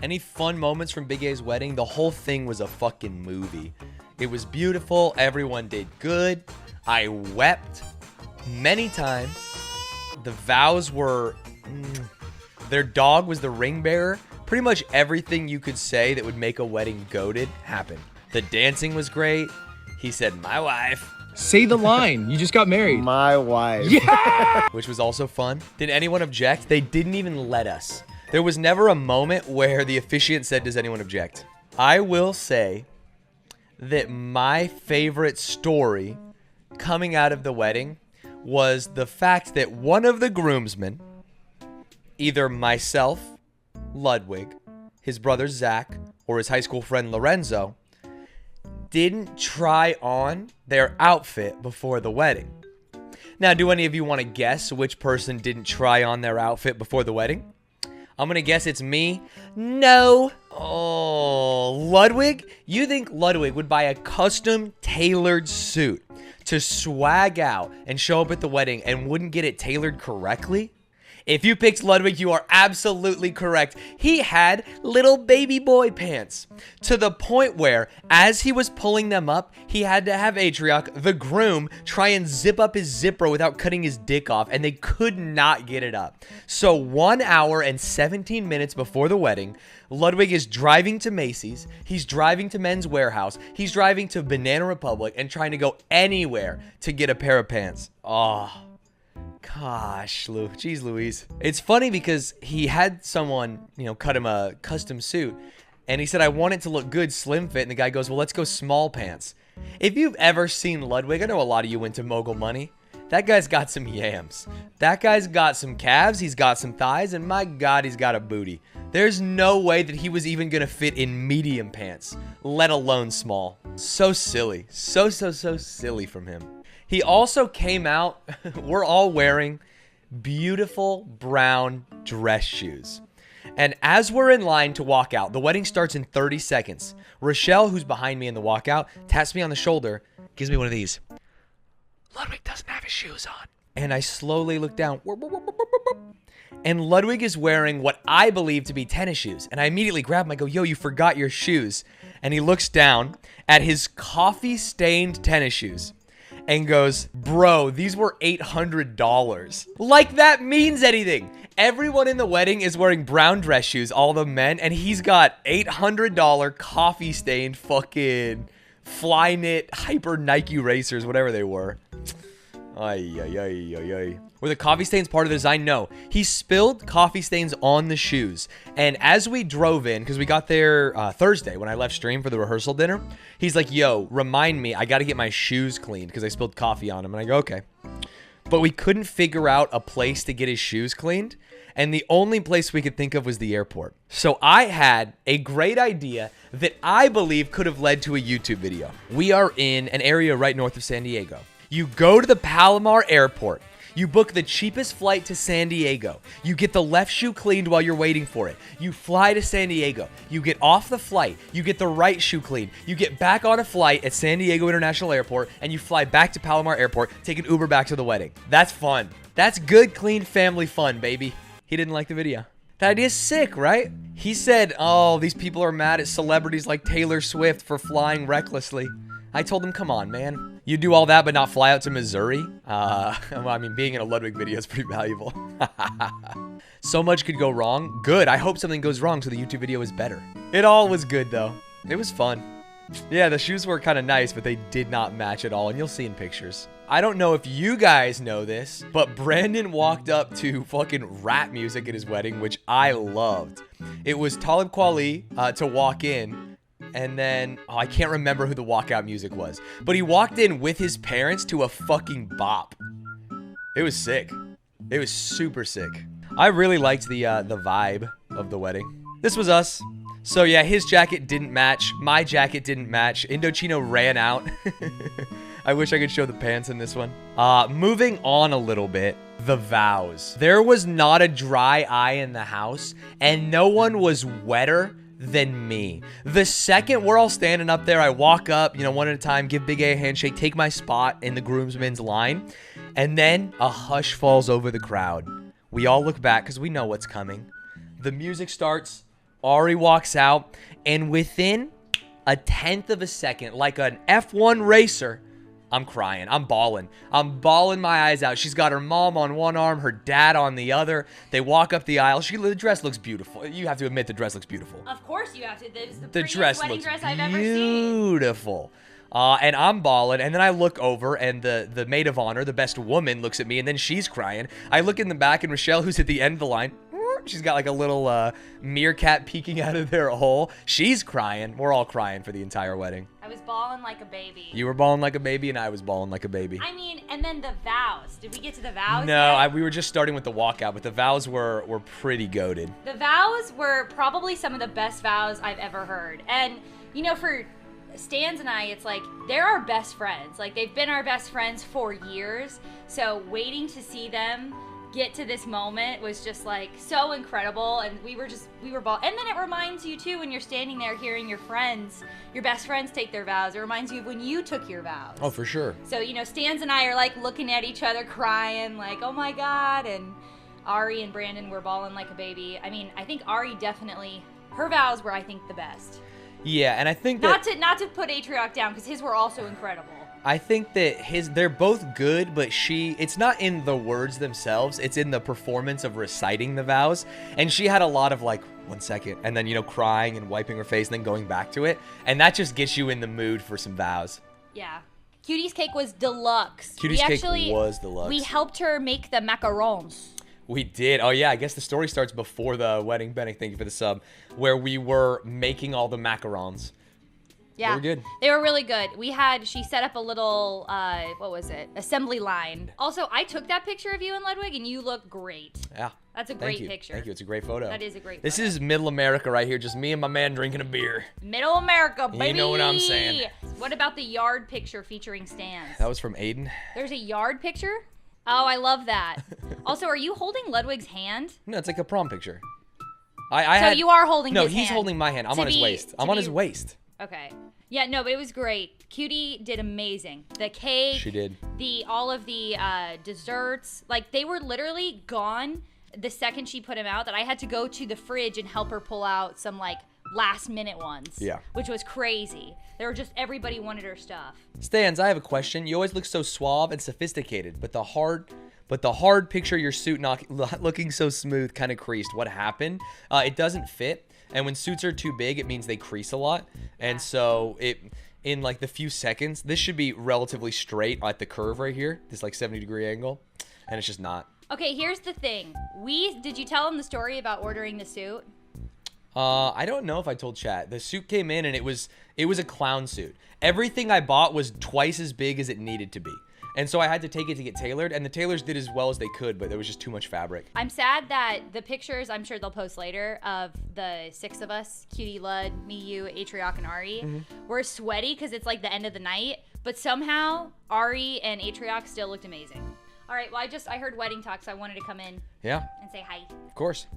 Any fun moments from Big A's wedding? The whole thing was a fucking movie. It was beautiful. Everyone did good. I wept many times. The vows were... Their dog was the ring bearer. Pretty much everything you could say that would make a wedding goated happened. The dancing was great. He said, my wife. Say the line. You just got married. My wife. Yeah! Which was also fun. Did anyone object? They didn't even let us. There was never a moment where the officiant said, does anyone object? I will say that my favorite story coming out of the wedding was the fact that one of the groomsmen, either myself, Ludwig, his brother Zach, or his high school friend Lorenzo, didn't try on their outfit before the wedding. Now, do any of you want to guess which person didn't try on their outfit before the wedding? I'm going to guess it's me. No. Oh, Ludwig? You think Ludwig would buy a custom tailored suit to swag out and show up at the wedding and wouldn't get it tailored correctly? If you picked Ludwig, you are absolutely correct. He had little baby boy pants to the point where, as he was pulling them up, he had to have Atriocs, the groom, try and zip up his zipper without cutting his dick off, and they could not get it up. So 1 hour and 17 minutes before the wedding, Ludwig is driving to Macy's, he's driving to Men's Warehouse, he's driving to Banana Republic, and trying to go anywhere to get a pair of pants. Oh. Gosh, geez Louise. It's funny because he had someone, cut him a custom suit. And he said, I want it to look good, slim fit. And the guy goes, well, let's go small pants. If you've ever seen Ludwig, I know a lot of you went to Mogul Money. That guy's got some yams. That guy's got some calves. He's got some thighs. And my God, he's got a booty. There's no way that he was even going to fit in medium pants, let alone small. So silly. So silly from him. He also came out, we're all wearing beautiful brown dress shoes. And as we're in line to walk out, the wedding starts in 30 seconds. Rochelle, who's behind me in the walkout, taps me on the shoulder, gives me one of these. Ludwig doesn't have his shoes on. And I slowly look down. And Ludwig is wearing what I believe to be tennis shoes. And I immediately grab him. I go, yo, you forgot your shoes. And he looks down at his coffee-stained tennis shoes and goes, bro, these were $800. Like that means anything. Everyone in the wedding is wearing brown dress shoes, all the men, and he's got $800 coffee-stained fucking Flyknit Hyper Nike racers, whatever they were. Were the coffee stains part of the design? No. He spilled coffee stains on the shoes. And as we drove in, because we got there Thursday when I left stream for the rehearsal dinner, he's like, yo, remind me, I got to get my shoes cleaned because I spilled coffee on them. And I go, okay. But we couldn't figure out a place to get his shoes cleaned. And the only place we could think of was the airport. So I had a great idea that I believe could have led to a YouTube video. We are in an area right north of San Diego. You go to the Palomar Airport. You book the cheapest flight to San Diego. You get the left shoe cleaned while you're waiting for it. You fly to San Diego. You get off the flight. You get the right shoe cleaned. You get back on a flight at San Diego International Airport, and you fly back to Palomar Airport, take an Uber back to the wedding. That's fun. That's good, clean family fun, baby. He didn't like the video. That idea is sick, right? He said, oh, these people are mad at celebrities like Taylor Swift for flying recklessly. I told him, come on, man. You do all that but not fly out to Missouri? Well, I mean, being in a Ludwig video is pretty valuable. So much could go wrong. Good. I hope something goes wrong so the YouTube video is better. It all was good, though. It was fun. Yeah, the shoes were kind of nice, but they did not match at all, and you'll see in pictures. I don't know if you guys know this, but Brandon walked up to fucking rap music at his wedding, which I loved. It was Talib Kweli to walk in, and then, I can't remember who the walkout music was, but he walked in with his parents to a fucking bop. It was sick. It was super sick. I really liked the vibe of the wedding. This was us. So yeah, his jacket didn't match. My jacket didn't match. Indochino ran out. I wish I could show the pants in this one. Moving on a little bit, the vows. There was not a dry eye in the house, and no one was wetter than me. The second we're all standing up there, I walk up, one at a time, give Big A a handshake, take my spot in the groomsmen's line, and then a hush falls over the crowd. We all look back because we know what's coming. The music starts. Ari walks out, and within a tenth of a second, like an F1 racer, I'm crying. I'm bawling. I'm bawling my eyes out. She's got her mom on one arm, her dad on the other. They walk up the aisle. The dress looks beautiful. You have to admit the dress looks beautiful. Of course you have to. This is the The prettiest dress wedding looks dress I've ever seen. beautiful. And I'm bawling, and then I look over, and the maid of honor, the best woman, looks at me, and then she's crying. I look in the back, and Michelle, who's at the end of the line, she's got like a little meerkat peeking out of their hole. She's crying. We're all crying for the entire wedding. I was bawling like a baby. You were bawling like a baby, and I was bawling like a baby. I mean, and then the vows. Did we get to the vows No, yet? we were just starting with the walkout, but the vows were pretty goated. The vows were probably some of the best vows I've ever heard. And, you know, for Stanz and I, it's like, they're our best friends. Like, they've been our best friends for years. So waiting to see them get to this moment was just like so incredible, and we were ball. And then it reminds you too, when you're standing there hearing your best friends take their vows, it reminds you of when you took your vows. Oh, for sure. So, you know, Stanz and I are like looking at each other crying like, oh my God. And Ari and Brandon were bawling like a baby. I mean, I think Ari definitely, her vows were, I think, the best. Yeah, and I think that Not to put Atrioc down, because his were also incredible. I think that they're both good, but it's not in the words themselves, it's in the performance of reciting the vows. And she had a lot of like, 1 second, and then, you know, crying and wiping her face and then going back to it. And that just gets you in the mood for some vows. Yeah. Cutie's cake was deluxe. Cutie's cake was deluxe. We helped her make the macarons. We did. Oh, yeah. I guess the story starts before the wedding. Benny, thank you for the sub. Where we were making all the macarons. Yeah. They were good. They were really good. She set up a little, assembly line. Also, I took that picture of you and Ludwig, and you look great. Yeah. That's a great picture. Thank you. It's a great photo. That is a great This photo. is middle America right here. Just me and my man drinking a beer. Middle America, baby. You know what I'm saying. What about the yard picture featuring Stanz? That was from Aiden. There's a yard picture? Oh, I love that. Also, are you holding Ludwig's hand? No, it's like a prom picture. You are holding his hand. No, he's holding my hand. I'm on his waist. I'm on his waist. Okay. Yeah, no, but it was great. Cutie did amazing. The cake. She did. All of the desserts. Like, they were literally gone the second she put them out, that I had to go to the fridge and help her pull out some, like, last minute ones. Yeah. Which was crazy. They were just, everybody wanted her stuff. Stanz, I have a question. You always look so suave and sophisticated, but the hard picture your suit looking so smooth, kind of creased. What happened? It doesn't fit. And when suits are too big, it means they crease a lot. And so in like the few seconds, this should be relatively straight at the curve right here, this like 70-degree angle, and it's just not. Okay, here's the thing. Did you tell them the story about ordering the suit? I don't know if I told chat. The suit came in and it was a clown suit. Everything I bought was twice as big as it needed to be. And so I had to take it to get tailored, and the tailors did as well as they could, but there was just too much fabric. I'm sad that the pictures, I'm sure they'll post later, of the 6 of us, Cutie, Lud, me, you, Atrioc, and Ari, were sweaty because it's like the end of the night, but somehow Ari and Atrioc still looked amazing. All right, well, I heard wedding talk, so I wanted to come in and say hi. Of course.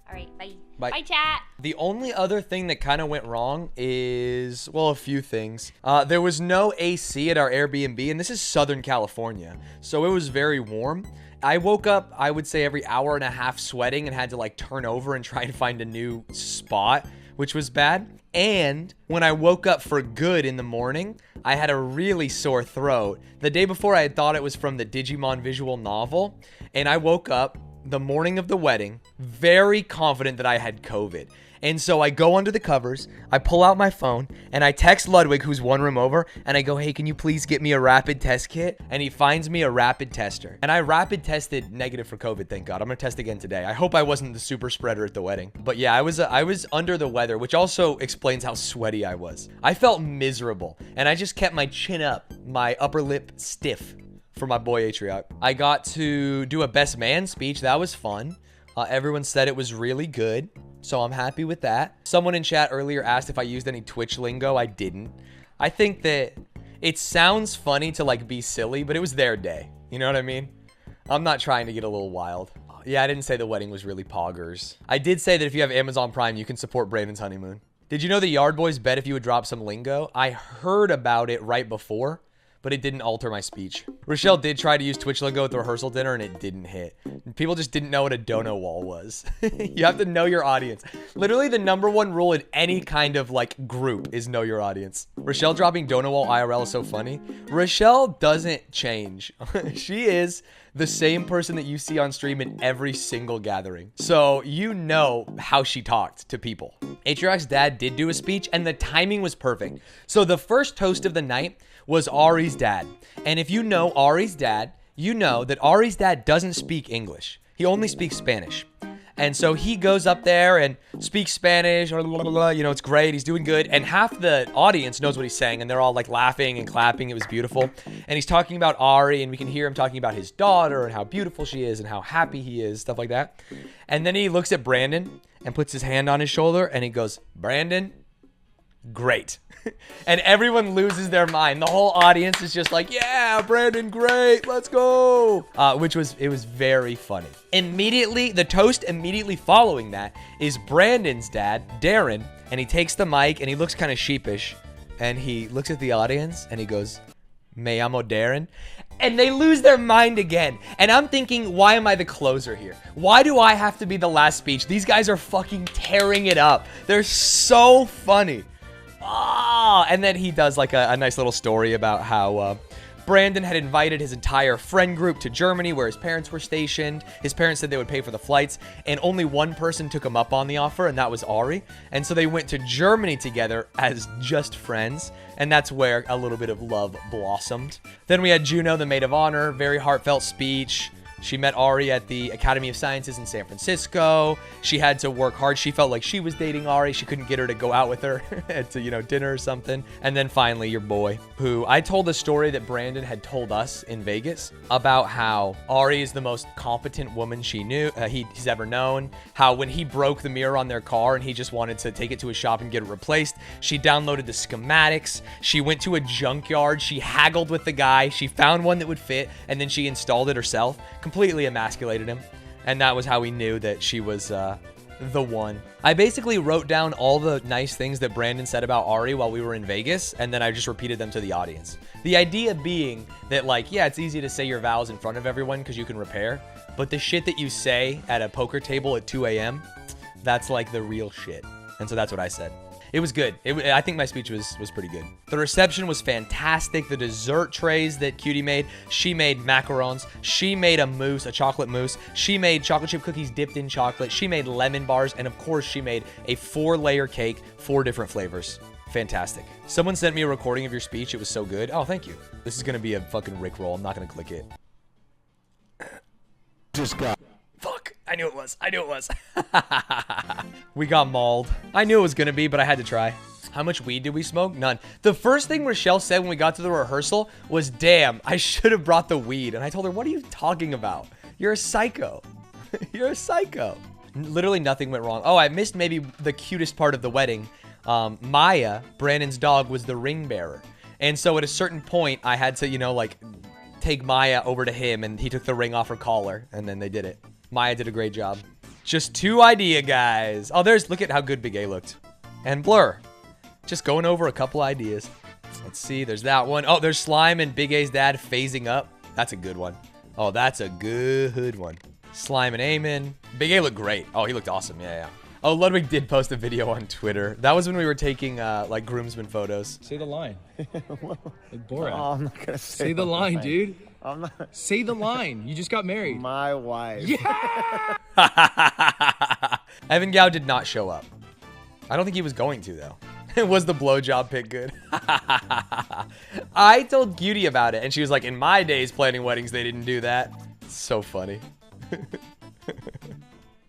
All right, bye. Bye. Bye, chat. The only other thing that kind of went wrong is, well, a few things. There was no AC at our Airbnb, and this is Southern California, so it was very warm. I woke up, I would say, every hour and a half sweating and had to like turn over and try and find a new spot, which was bad. And when I woke up for good in the morning, I had a really sore throat. The day before, I had thought it was from the Digimon visual novel, and I woke up the morning of the wedding very confident that I had COVID. And so I go under the covers, I pull out my phone, and I text Ludwig, who's one room over, and I go, hey, can you please get me a rapid test kit? And he finds me a rapid tester. And I rapid tested negative for COVID, thank God. I'm gonna test again today. I hope I wasn't the super spreader at the wedding. But yeah, I was under the weather, which also explains how sweaty I was. I felt miserable, and I just kept my chin up, my upper lip stiff for my boy Atrioc. I got to do a best man speech. That was fun. Everyone said it was really good, so I'm happy with that. Someone in chat earlier asked if I used any Twitch lingo. I didn't. I think that it sounds funny to like be silly, but it was their day. You know what I mean? I'm not trying to get a little wild. Yeah, I didn't say the wedding was really poggers. I did say that if you have Amazon Prime, you can support Brandon's honeymoon. Did you know the Yard Boys bet if you would drop some lingo? I heard about it right before, but it didn't alter my speech. Rochelle did try to use Twitch lingo at the rehearsal dinner, and it didn't hit. People just didn't know what a dono wall was. You have to know your audience. Literally, the #1 rule in any kind of like group is know your audience. Rochelle dropping dono wall IRL is so funny. Rochelle doesn't change. She is the same person that you see on stream in every single gathering. So you know how she talked to people. Atriocs' dad did do a speech, and the timing was perfect. So the first toast of the night was Ari's dad. And if you know Ari's dad, you know that Ari's dad doesn't speak English. He only speaks Spanish. And so he goes up there and speaks Spanish, or blah, blah, blah, you know, it's great, he's doing good. And half the audience knows what he's saying, and they're all like laughing and clapping. It was beautiful. And he's talking about Ari, and we can hear him talking about his daughter and how beautiful she is and how happy he is, stuff like that. And then he looks at Brandon and puts his hand on his shoulder, and he goes, "Brandon, great." And everyone loses their mind. The whole audience is just like, "Yeah, Brandon, great, let's go." It was very funny. Immediately, the toast immediately following that is Brandon's dad, Darren, and he takes the mic and he looks kind of sheepish, and he looks at the audience and he goes, "Me llamo Darren." And they lose their mind again. And I'm thinking, why am I the closer here? Why do I have to be the last speech? These guys are fucking tearing it up. They're so funny. And then he does like a nice little story about how Brandon had invited his entire friend group to Germany where his parents were stationed. His parents said they would pay for the flights, and only one person took him up on the offer, and that was Ari. And so they went to Germany together as just friends, and that's where a little bit of love blossomed. Then we had Juno, the maid of honor, very heartfelt speech. She met Ari at the Academy of Sciences in San Francisco. She had to work hard. She felt like she was dating Ari. She couldn't get her to go out with her to, you know, dinner or something. And then finally, your boy, who I told a story that Brandon had told us in Vegas about how Ari is the most competent woman she knew, he's ever known. How when he broke the mirror on their car and he just wanted to take it to a shop and get it replaced, she downloaded the schematics. She went to a junkyard. She haggled with the guy. She found one that would fit, and then she installed it herself. Completely emasculated him, and that was how we knew that she was the one. I basically wrote down all the nice things that Brandon said about Ari while we were in Vegas, and then I just repeated them to the audience. The idea being that, like, yeah, it's easy to say your vows in front of everyone because you can repair, but the shit that you say at a poker table at 2 a.m., that's like the real shit. And so that's what I said. It was good. I think my speech was pretty good. The reception was fantastic. The dessert trays that Cutie made, she made macarons. She made a mousse, a chocolate mousse. She made chocolate chip cookies dipped in chocolate. She made lemon bars. And of course, she made a 4-layer cake, 4 different flavors. Fantastic. Someone sent me a recording of your speech. It was so good. Oh, thank you. This is going to be a fucking Rickroll. I'm not going to click it. Just got... Fuck, I knew it was. I knew it was. We got mauled. I knew it was gonna be, but I had to try. How much weed did we smoke? None. The first thing Rochelle said when we got to the rehearsal was, "Damn, I should have brought the weed." And I told her, "What are you talking about? You're a psycho." You're a psycho. Literally nothing went wrong. Oh, I missed maybe the cutest part of the wedding. Maya, Brandon's dog, was the ring bearer. And so at a certain point, I had to, you know, like, take Maya over to him, and he took the ring off her collar, and then they did it. Maya did a great job. Just 2 idea guys. Oh, look at how good Big A looked. And Blur. Just going over a couple ideas. Let's see, there's that one. Oh, there's Slime and Big A's dad phasing up. That's a good one. Oh, that's a good one. Slime and Eamon. Big A looked great. Oh, he looked awesome. Yeah. Oh, Ludwig did post a video on Twitter. That was when we were taking, like, groomsmen photos. Say the line. Like Borat. Oh, I'm not gonna Say the line, dude. I'm not. Say the line. You just got married. My wife. Yeah! Evan Gao did not show up. I don't think he was going to, though. Was the blowjob pic good? I told Cutie about it, and she was like, "In my days planning weddings, they didn't do that." It's so funny.